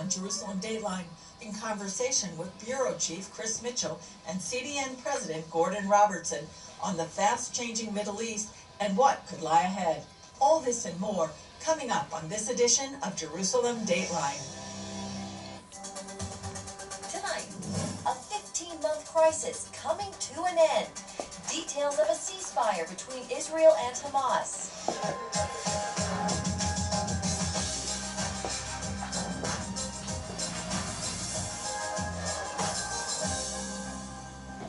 on Jerusalem Dateline in conversation with Bureau Chief Chris Mitchell and CDN President Gordon Robertson on the fast-changing Middle East and what could lie ahead. All this and more coming up on this edition of Jerusalem Dateline. Tonight, a 15-month crisis coming to an end. Details of a ceasefire between Israel and Hamas.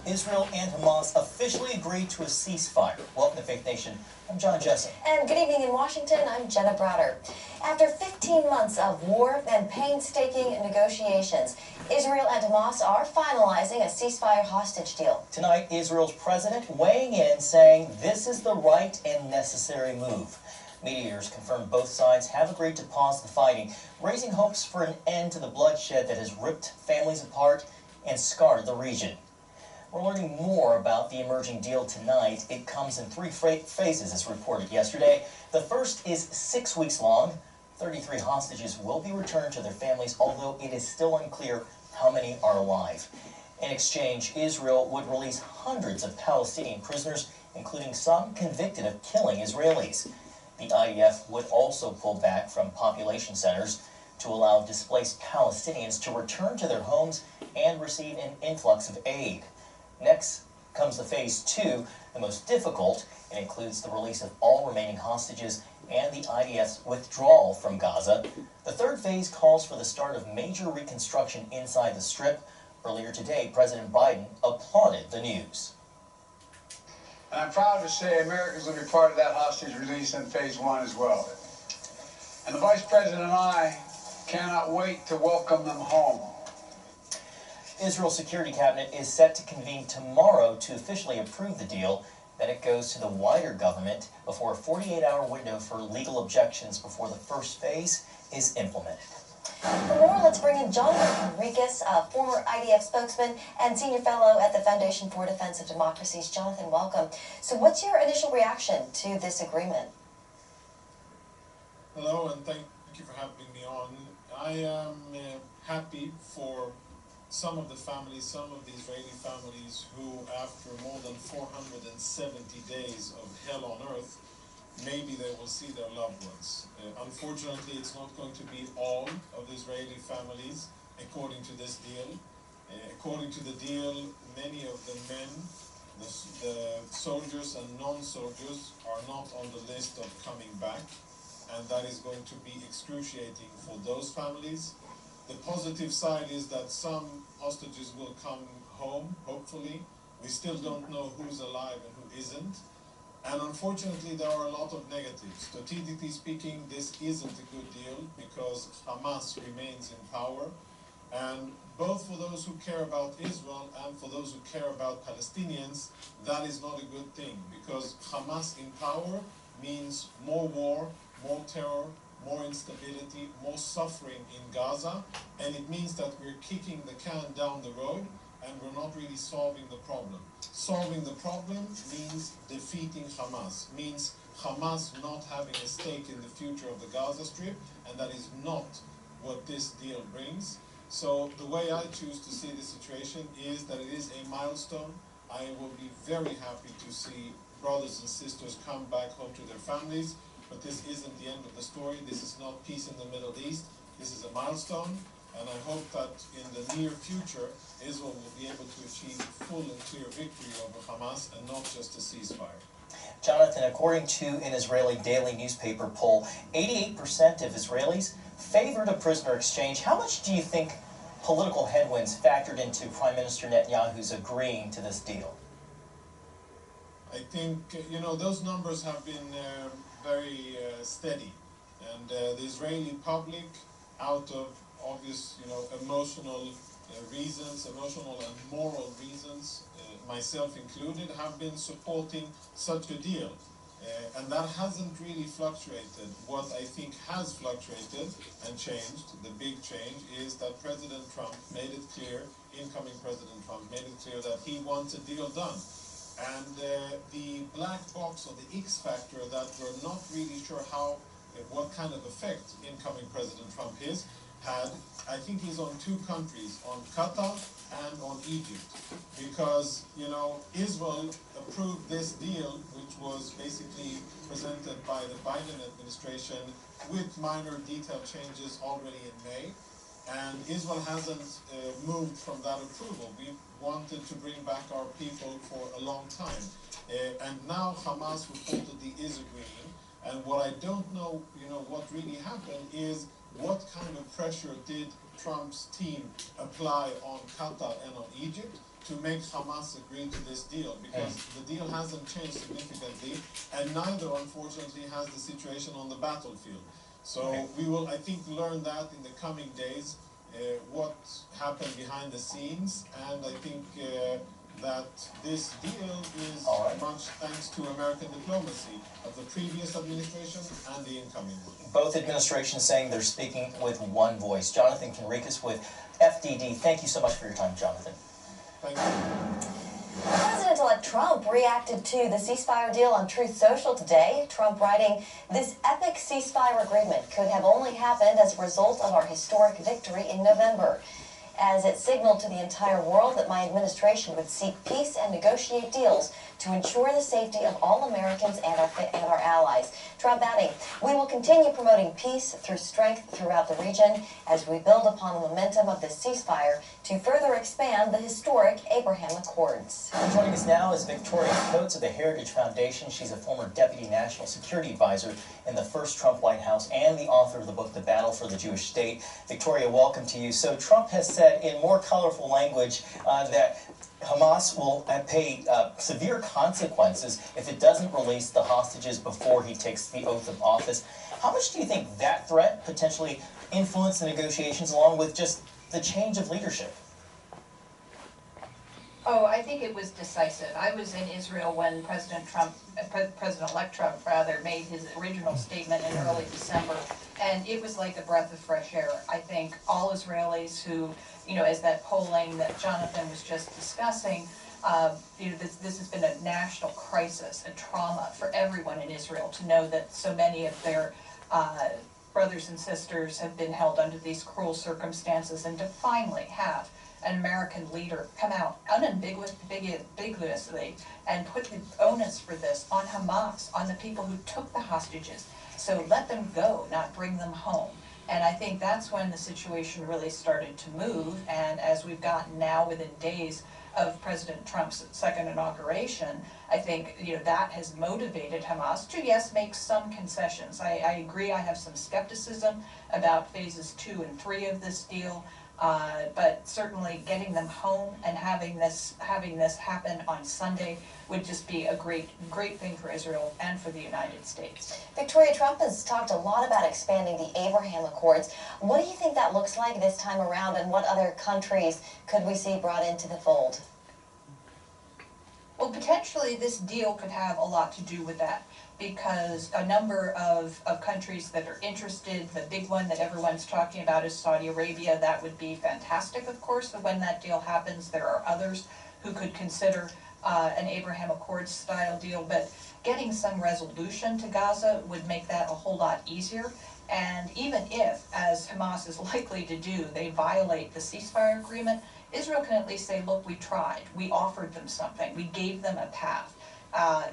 Israel and Hamas officially agreed to a ceasefire. Welcome to Faith Nation. I'm John Jessup. And good evening in Washington. I'm Jenna Browder. After 15 months of war and painstaking negotiations, Israel and Hamas are finalizing a ceasefire hostage deal. Tonight, Israel's president weighing in, saying this is the right and necessary move. Mediators confirmed both sides have agreed to pause the fighting, raising hopes for an end to the bloodshed that has ripped families apart and scarred the region. We're learning more about the emerging deal tonight. It comes in three phases, as reported yesterday. The first is 6 weeks long. 33 hostages will be returned to their families, although it is still unclear how many are alive. In exchange, Israel would release hundreds of Palestinian prisoners, including some convicted of killing Israelis. The IDF would also pull back from population centers to allow displaced Palestinians to return to their homes and receive an influx of aid. Next comes the phase 2, the most difficult. It includes the release of all remaining hostages and the IDF's withdrawal from Gaza. The third phase calls for the start of major reconstruction inside the Strip. Earlier today, President Biden applauded the news. And I'm proud to say Americans will be part of that hostage release in phase 1 as well. And the Vice President and I cannot wait to welcome them home. Israel's Security Cabinet is set to convene tomorrow to officially approve the deal. Then it goes to the wider government before a 48-hour window for legal objections before the first phase is implemented. For more, let's bring in Jonathan Enriquez, a former IDF spokesman and senior fellow at the Foundation for Defense of Democracies. Jonathan, welcome. So what's your initial reaction to this agreement? Hello, and thank you for having me on. I am happy for some of the families, some of the Israeli families who, after more than 470 days of hell on earth, maybe they will see their loved ones. Unfortunately, it's not going to be all of the Israeli families, according to this deal. According to the deal, many of the men, the soldiers and non-soldiers, are not on the list of coming back, and that is going to be excruciating for those families. The positive side is that some hostages will come home, hopefully. We still don't know who's alive and who isn't. And unfortunately, there are a lot of negatives. Strategically speaking, this isn't a good deal because Hamas remains in power. And both for those who care about Israel and for those who care about Palestinians, that is not a good thing, because Hamas in power means more war, more terror, more instability, more suffering in Gaza, and it means that we're kicking the can down the road and we're not really solving the problem. Solving the problem means defeating Hamas, means Hamas not having a stake in the future of the Gaza Strip, and that is not what this deal brings. So the way I choose to see the situation is that it is a milestone. I will be very happy to see brothers and sisters come back home to their families. But this isn't the end of the story. This is not peace in the Middle East. This is a milestone, and I hope that in the near future, Israel will be able to achieve full and clear victory over Hamas and not just a ceasefire. Jonathan, according to an Israeli daily newspaper poll, 88% of Israelis favored a prisoner exchange. How much do you think political headwinds factored into Prime Minister Netanyahu's agreeing to this deal? I think, those numbers have been very steady, and the Israeli public, out of obvious, emotional reasons, emotional and moral reasons, myself included, have been supporting such a deal, and that hasn't really fluctuated. What I think has fluctuated and changed, the big change, is that President Trump made it clear, incoming President Trump made it clear that he wants a deal done. And the black box or the X factor that we're not really sure what kind of effect incoming President Trump had, I think he's on two countries, on Qatar and on Egypt, because, you know, Israel approved this deal, which was basically presented by the Biden administration with minor detail changes already in May, and Israel hasn't moved from that approval. We wanted to bring back our people for a long time, and now Hamas reportedly is agreeing, and what I don't know, you know, what really happened is what kind of pressure did Trump's team apply on Qatar and on Egypt to make Hamas agree to this deal, because the deal hasn't changed significantly, and neither, unfortunately, has the situation on the battlefield. So we will, I think, learn that in the coming days, what happened behind the scenes, and I think that this deal is much thanks to American diplomacy of the previous administration and the incoming one. Both administrations saying they're speaking with one voice. Jonathan Conricus with FDD. Thank you so much for your time, Jonathan. Thank you. President-elect Trump reacted to the ceasefire deal on Truth Social today. Trump writing, "This epic ceasefire agreement could have only happened as a result of our historic victory in November, as it signaled to the entire world that my administration would seek peace and negotiate deals to ensure the safety of all Americans and our allies." Trump adding, "We will continue promoting peace through strength throughout the region as we build upon the momentum of this ceasefire to further expand the historic Abraham Accords." And joining us now is Victoria Coates of the Heritage Foundation. She's a former Deputy National Security Advisor in the first Trump White House and the author of the book, The Battle for the Jewish State. Victoria, welcome to you. So Trump has said in more colorful language that Hamas will pay severe consequences if it doesn't release the hostages before he takes the oath of office. How much do you think that threat potentially influenced the negotiations, along with just the change of leadership? Oh, I think it was decisive. I was in Israel when President-elect Trump made his original statement in early December, and it was like a breath of fresh air. I think all Israelis who, you know, as that polling that Jonathan was just discussing, you know, this has been a national crisis, a trauma for everyone in Israel to know that so many of their brothers and sisters have been held under these cruel circumstances, and to finally have an American leader come out unambiguously and put the onus for this on Hamas, on the people who took the hostages. So let them go, not bring them home. And I think that's when the situation really started to move, and as we've gotten now within days of President Trump's second inauguration, I think, you know, that has motivated Hamas to, yes, make some concessions. I agree, I have some skepticism about phases 2 and 3 of this deal, but certainly getting them home and having this happen on Sunday would just be a great thing for Israel and for the United States. Victoria, Trump has talked a lot about expanding the Abraham Accords. What do you think that looks like this time around, and what other countries could we see brought into the fold? Well, potentially this deal could have a lot to do with that, because a number of countries that are interested, the big one that everyone's talking about is Saudi Arabia. That would be fantastic, of course, but when that deal happens, there are others who could consider an Abraham Accords style deal, but getting some resolution to Gaza would make that a whole lot easier. And even if, as Hamas is likely to do, they violate the ceasefire agreement, Israel can at least say, look, we tried, we offered them something, we gave them a path.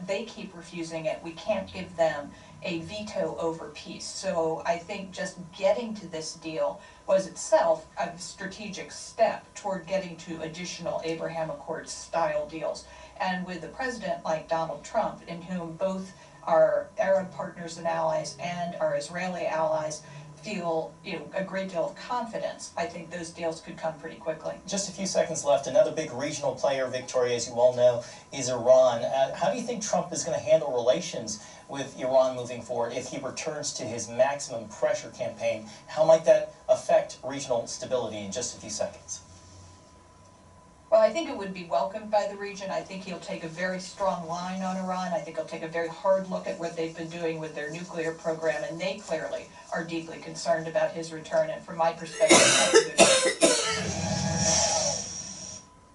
They keep refusing it. We can't give them a veto over peace. So I think just getting to this deal was itself a strategic step toward getting to additional Abraham Accords style deals. And with a president like Donald Trump, in whom both our Arab partners and allies and our Israeli allies feel, you know, a great deal of confidence, I think those deals could come pretty quickly. Just a few seconds left. Another big regional player, Victoria, as you all know, is Iran. How do you think Trump is going to handle relations with Iran moving forward if he returns to his maximum pressure campaign? How might that affect regional stability? In just a few seconds. Well, I think it would be welcomed by the region. I think he'll take a very strong line on Iran. I think he'll take a very hard look at what they've been doing with their nuclear program, and they clearly are deeply concerned about his return, and from my perspective, that's a good thing.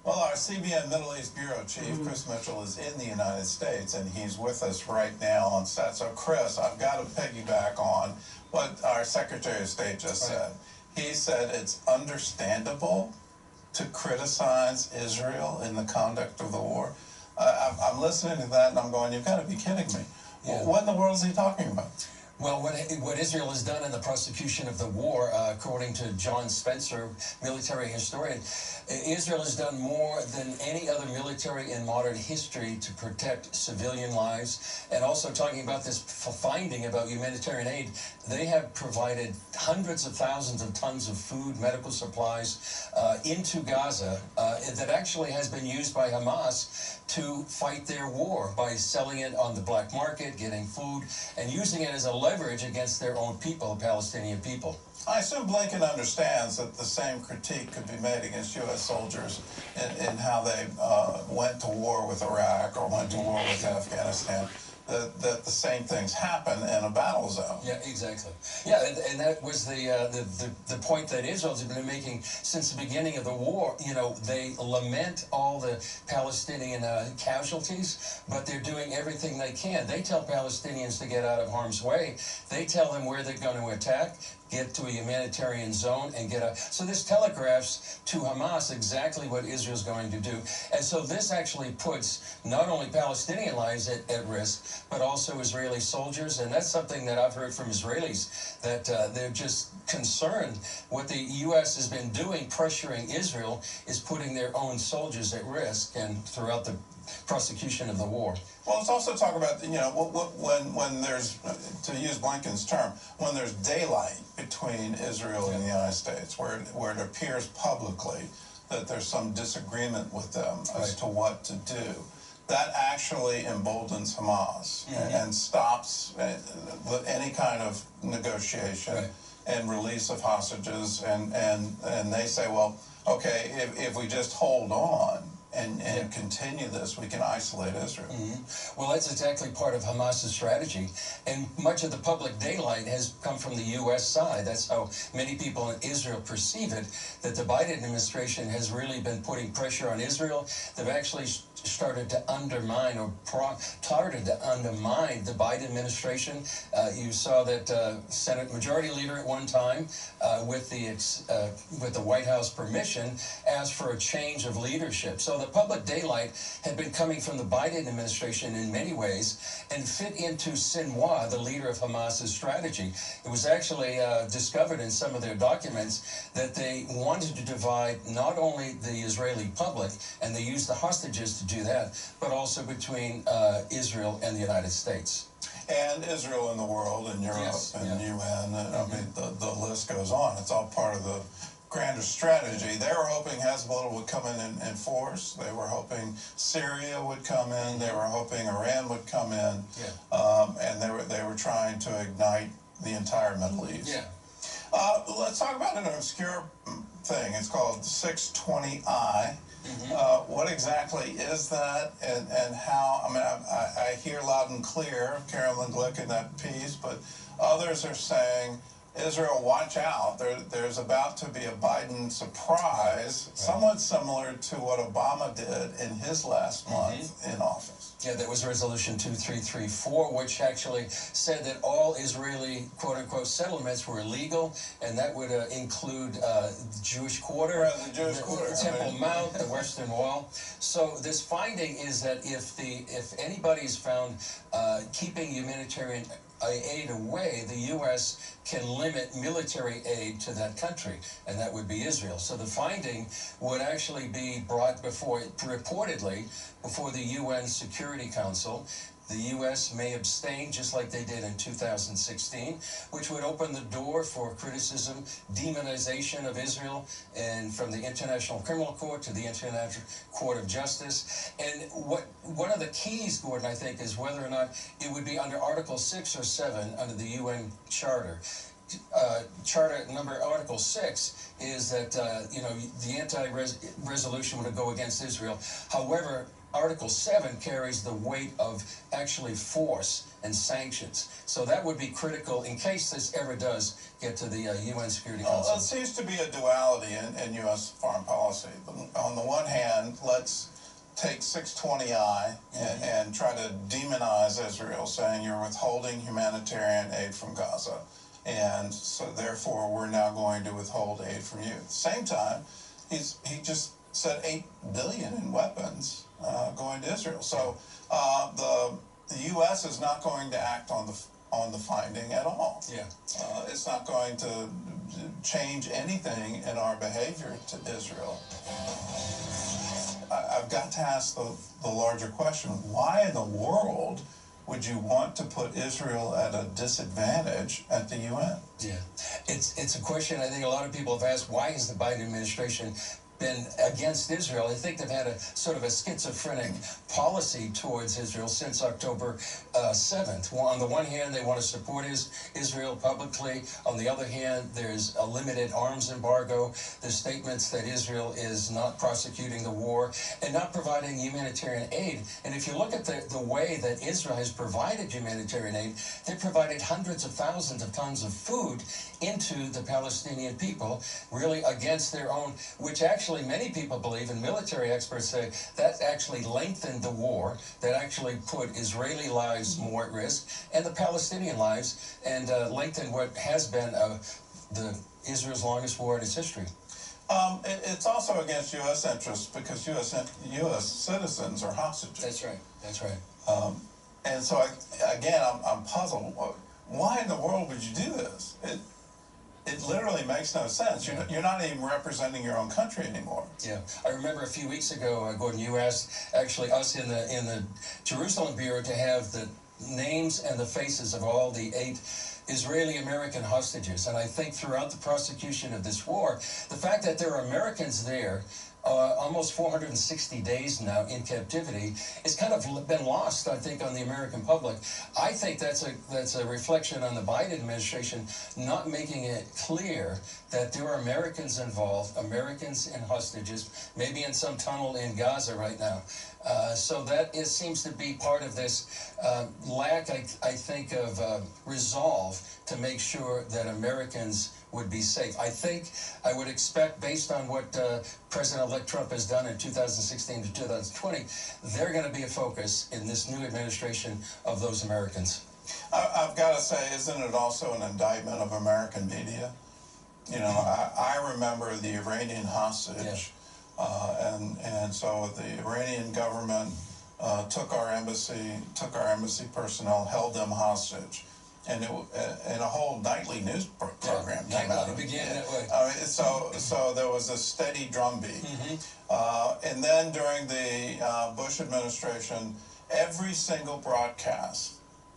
Well, our CBN Middle East Bureau Chief, Chris Mitchell, is in the United States, and he's with us right now on set. So, Chris, I've got to piggyback on what our Secretary of State just said. he said it's understandable to criticize Israel in the conduct of the war. I'm listening to that and I'm going, you've got to be kidding me. Yeah. What in the world is he talking about? Well, what Israel has done in the prosecution of the war, according to John Spencer, military historian, Israel has done more than any other military in modern history to protect civilian lives. And also talking about this finding about humanitarian aid, they have provided hundreds of thousands of tons of food, medical supplies into Gaza that actually has been used by Hamas to fight their war by selling it on the black market, getting food, and using it as a leverage against their own people, the Palestinian people. I assume Blinken understands that the same critique could be made against U.S. soldiers in how they went to war with Iraq or went to war with Afghanistan. That the same things happen in a battle zone. Yeah, exactly. Yeah, and that was the point that Israel's been making since the beginning of the war. You know, they lament all the Palestinian casualties, but they're doing everything they can. They tell Palestinians to get out of harm's way. They tell them where they're going to attack, get to a humanitarian zone and get out. So this telegraphs to Hamas exactly what Israel's going to do. And so this actually puts not only Palestinian lives at risk, but also Israeli soldiers. And that's something that I've heard from Israelis, that they're just concerned. What the U.S. has been doing, pressuring Israel, is putting their own soldiers at risk and throughout the prosecution of the war. Well, let's also talk about, you know, when there's, to use Blinken's term, when there's daylight between Israel and the United States, where it appears publicly that there's some disagreement with them as to what to do, that actually emboldens Hamas and stops any kind of negotiation and release of hostages. And they say, well, okay, if we just hold on and continue this, we can isolate Israel. Well, that's exactly part of Hamas's strategy. And much of the public daylight has come from the U.S. side. That's how many people in Israel perceive it, that the Biden administration has really been putting pressure on Israel. They've actually started to undermine or started to undermine the Biden administration. You saw that Senate Majority Leader at one time, with the White House permission, asked for a change of leadership. So the public daylight had been coming from the Biden administration in many ways and fit into Sinwar, the leader of Hamas's strategy. It was actually discovered in some of their documents that they wanted to divide not only the Israeli public, and they used the hostages to do that, but also between Israel and the United States. And Israel in the world, and Europe, and UN, and I mean, the list goes on. It's all part of the grander strategy. They were hoping Hezbollah would come in force. They were hoping Syria would come in. They were hoping Iran would come in. And they were trying to ignite the entire Middle East. Let's talk about an obscure thing. It's called 620I. What exactly is that, and how? I mean, I hear loud and clear Carolyn Glick in that piece, but others are saying, Israel, watch out. There's about to be a Biden surprise, somewhat similar to what Obama did in his last month in office. Yeah, that was Resolution 2334, which actually said that all Israeli quote-unquote settlements were illegal, and that would include the Jewish Quarter, the Temple Mount, the Western Wall. So this finding is that if anybody is found keeping humanitarian aid away, the U.S. can limit military aid to that country, and that would be Israel. So the finding would actually be brought reportedly before the UN Security Council. The U.S. may abstain, just like they did in 2016, which would open the door for criticism, demonization of Israel, and from the International Criminal Court to the International Court of Justice. And one of the keys, Gordon, I think, is whether or not it would be under Article 6 or 7 under the UN Charter. Article 6 is that, the anti-resolution would go against Israel. However, Article 7 carries the weight of actually force and sanctions. So that would be critical in case this ever does get to the UN Security Council. Well, it seems to be a duality in U.S. foreign policy. On the one hand, let's take 620I and try to demonize Israel, saying you're withholding humanitarian aid from Gaza. and so therefore we're now going to withhold aid from you. At the same time, he just said $8 billion in weapons going to Israel. So the U.S. is not going to act on the finding at all. Yeah. It's not going to change anything in our behavior to Israel. I've got to ask the larger question: why in the world would you want to put Israel at a disadvantage at the UN? Yeah, it's a question I think a lot of people have asked. Why has the Biden administration been against Israel? I think they've had a sort of a schizophrenic policy towards Israel since October 7th. Well, on the one hand, they want to support Israel publicly. On the other hand, there's a limited arms embargo. There's statements that Israel is not prosecuting the war and not providing humanitarian aid. And if you look at the way that Israel has provided humanitarian aid, they've provided hundreds of thousands of tons of food into the Palestinian people, really against their own, which actually many people believe, and military experts say, that actually lengthened the war, that actually put Israeli lives more at risk, and the Palestinian lives, and lengthened what has been Israel's longest war in its history. It's also against U.S. interests because U.S. citizens are hostages. That's right. That's right. And so, I'm puzzled. Why in the world would you do this? It literally makes no sense. You're not even representing your own country anymore. Yeah, I remember a few weeks ago, Gordon, you asked actually us in the Jerusalem Bureau to have the names and the faces of all the 8 Israeli-American hostages. And I think throughout the prosecution of this war, the fact that there are Americans there almost 460 days now in captivity, it's kind of been lost, I think, on the American public. I think that's a reflection on the Biden administration not making it clear that there are Americans involved, Americans and hostages, maybe in some tunnel in Gaza right now. So that seems to be part of this lack, I think, of resolve to make sure that Americans would be safe. I would expect, based on what President-elect Trump has done in 2016 to 2020, they're going to be a focus in this new administration of those Americans. I've got to say, isn't it also an indictment of American media? You know, I remember the Iranian hostage, and so the Iranian government took our embassy personnel, held them hostage. And a whole nightly news program came out. It began that way. So there was a steady drumbeat. And then during the Bush administration, every single broadcast,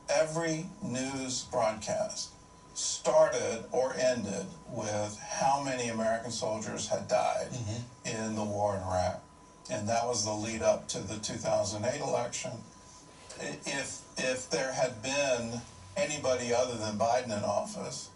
every news broadcast started or ended with how many American soldiers had died in the war in Iraq. And that was the lead up to the 2008 election. If there had been anybody other than Biden in office,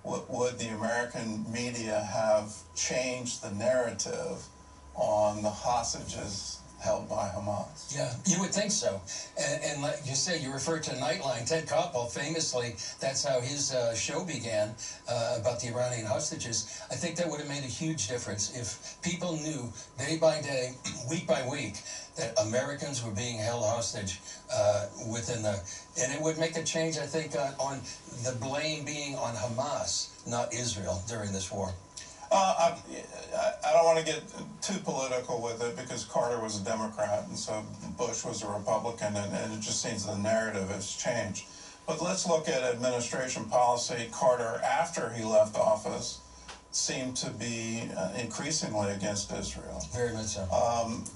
would the American media have changed the narrative on the hostages held by Hamas? Yeah, you would think so. And like you say, you referred to Nightline. Ted Koppel, famously, that's how his show began, about the Iranian hostages. I think that would have made a huge difference if people knew day by day, week by week, that Americans were being held hostage and it would make a change, I think, on the blame being on Hamas, not Israel, during this war. I don't want to get too political with it because Carter was a Democrat and so Bush was a Republican, and it just seems the narrative has changed. But let's look at administration policy. Carter, after he left office, seemed to be increasingly against Israel. Very much so.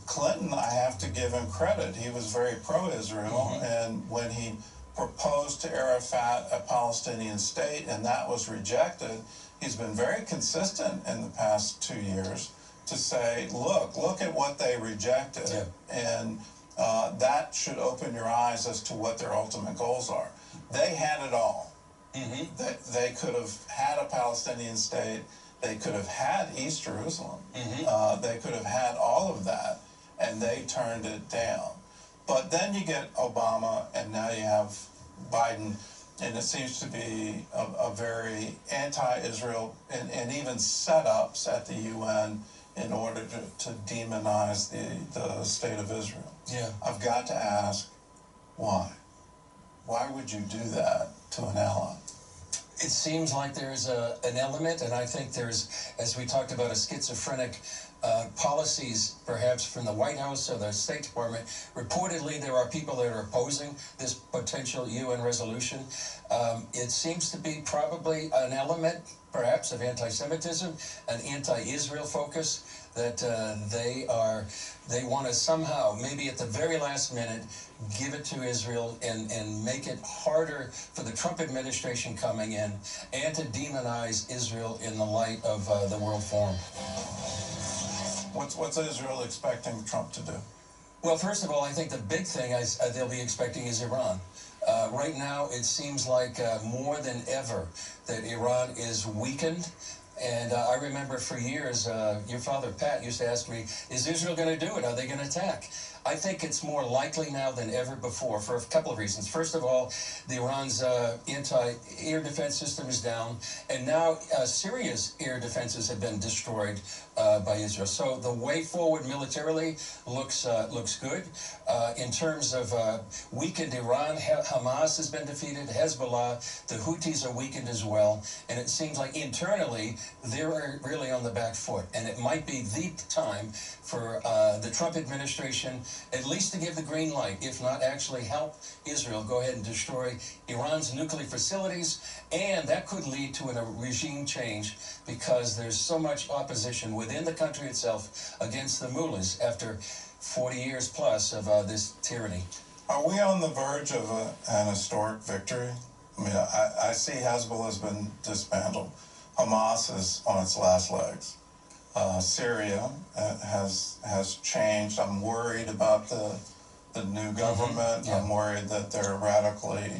Clinton, I have to give him credit. He was very pro-Israel, and when he proposed to Arafat a Palestinian state and that was rejected, he's been very consistent in the past 2 years to say, look at what they rejected, and that should open your eyes as to what their ultimate goals are. They had it all. They could have had a Palestinian state. They could have had East Jerusalem. They could have had all of that, and they turned it down. But then you get Obama, and now you have Biden, and it seems to be a very anti-Israel, and even setups at the UN in order to demonize the state of Israel. I've got to ask, why? Why would you do that to an ally? It seems like there's an element, and I think there's, as we talked about, a schizophrenic policies, perhaps from the White House or the State Department. Reportedly, there are people that are opposing this potential UN resolution. It seems to be probably an element, perhaps, of anti-Semitism, an anti-Israel focus, that they want to somehow, maybe at the very last minute, give it to Israel and make it harder for the Trump administration coming in and to demonize Israel in the light of the World Forum. What's Israel expecting Trump to do? Well, first of all, I think the big thing they'll be expecting is Iran. Right now, it seems like more than ever that Iran is weakened. And I remember for years, your father, Pat, used to ask me, is Israel going to do it? Are they going to attack? I think it's more likely now than ever before for a couple of reasons. First of all, Iran's anti-air defense system is down, and now Syria's air defenses have been destroyed by Israel. So the way forward militarily looks good. In terms of weakened Iran, Hamas has been defeated, Hezbollah, the Houthis are weakened as well, and it seems like internally they're really on the back foot, and it might be the time for the Trump administration at least to give the green light, if not actually help Israel go ahead and destroy Iran's nuclear facilities, and that could lead to a regime change because there's so much opposition within the country itself against the mullahs after 40 years plus of this tyranny. Are we on the verge of an historic victory? I mean, I see Hezbollah has been dismantled. Hamas is on its last legs. Syria has changed. I'm worried about the new government. I'm worried that they're radically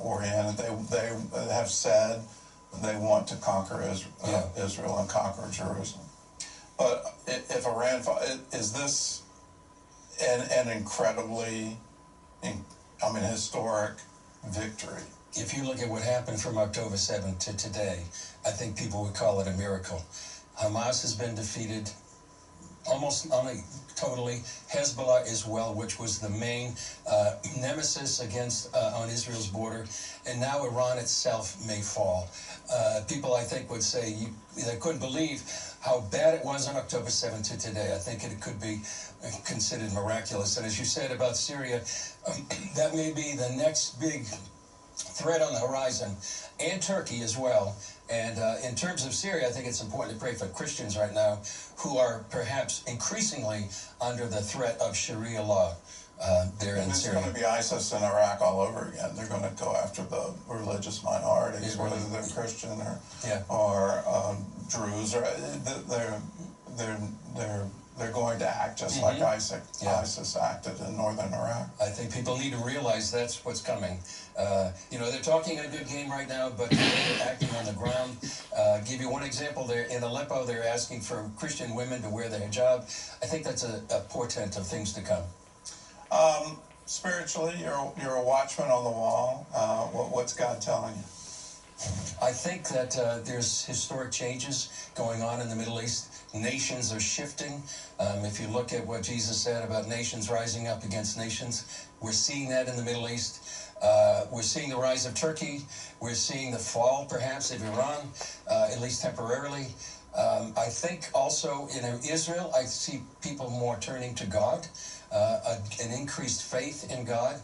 oriented. They have said they want to conquer Israel and conquer Jerusalem. But if Iran, is this an incredibly, historic victory? If you look at what happened from October 7th to today, I think people would call it a miracle. Hamas has been defeated almost totally. Hezbollah as well, which was the main nemesis against on Israel's border, and now Iran itself may fall. People, I think, would say they couldn't believe how bad it was on October 7th to today. I think it could be considered miraculous. And as you said about Syria, that may be the next big threat on the horizon, and Turkey as well. And in terms of Syria, I think it's important to pray for Christians right now who are perhaps increasingly under the threat of Sharia law there in Syria. It's going to be ISIS in Iraq all over again. They're going to go after the religious minorities, whether they're Christian or Druze, or they're going to act just like ISIS acted in northern Iraq. I think people need to realize that's what's coming. They're talking a good game right now, but they're acting on the ground. Give you one example there. In Aleppo, they're asking for Christian women to wear the hijab. I think that's a portent of things to come. Spiritually, you're a watchman on the wall. What's God telling you? I think that there's historic changes going on in the Middle East. Nations are shifting. If you look at what Jesus said about nations rising up against nations, we're seeing that in the Middle East. We're seeing the rise of Turkey. We're seeing the fall, perhaps, of Iran, at least temporarily. I think also in Israel, I see people more turning to God, an increased faith in God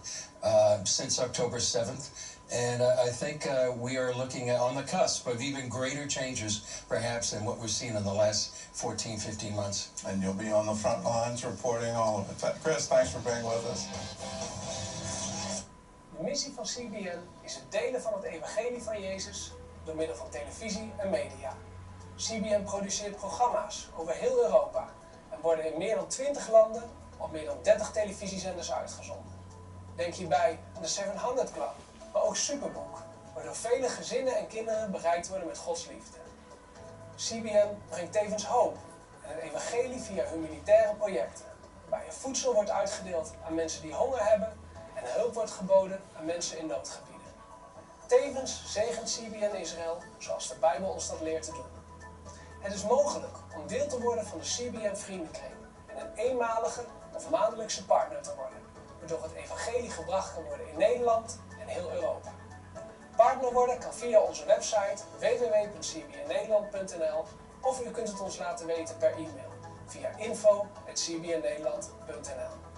since October 7th. And I think we are looking on the cusp of even greater changes, perhaps, than what we've seen in the last 14, 15 months. And you'll be on the front lines reporting all of it. Chris, thanks for being with us. De missie van CBN is het delen van het evangelie van Jezus door middel van televisie en media. CBN produceert programma's over heel Europa en worden in meer dan 20 landen op meer dan 30 televisiezenders uitgezonden. Denk hierbij aan de 700 Club, maar ook Superbook, waardoor vele gezinnen en kinderen bereikt worden met Gods liefde. CBN brengt tevens hoop en het evangelie via humanitaire projecten, waarbij er voedsel wordt uitgedeeld aan mensen die honger hebben en hulp wordt geboden aan mensen in noodgebieden. Tevens zegent CBN Israël, zoals de Bijbel ons dat leert te doen. Het is mogelijk om deel te worden van de CBN Vriendenkring en een eenmalige of maandelijkse partner te worden, waardoor het evangelie gebracht kan worden in Nederland en heel Europa. Partner worden kan via onze website www.cbnnederland.nl of u kunt het ons laten weten per e-mail via info@cbnnederland.nl.